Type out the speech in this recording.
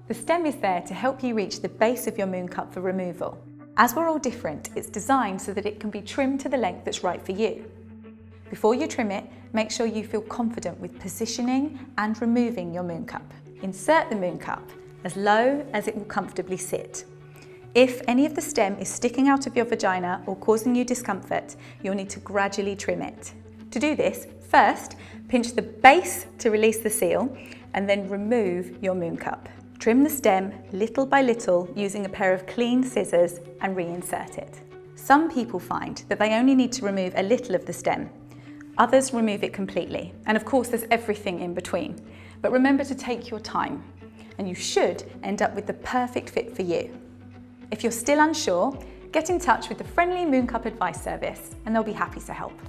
The stem is there to help you reach the base of your moon cup for removal. As we're all different, it's designed so that it can be trimmed to the length that's right for you. Before you trim it, make sure you feel confident with positioning and removing your moon cup. Insert the moon cup as low as it will comfortably sit. If any of the stem is sticking out of your vagina or causing you discomfort, you'll need to gradually trim it. To do this, first, pinch the base to release the seal and then remove your moon cup. Trim the stem little by little using a pair of clean scissors and reinsert it. Some people find that they only need to remove a little of the stem. Others remove it completely. And of course, there's everything in between. But remember to take your time, and you should end up with the perfect fit for you. If you're still unsure, get in touch with the friendly Mooncup advice service, and they'll be happy to help.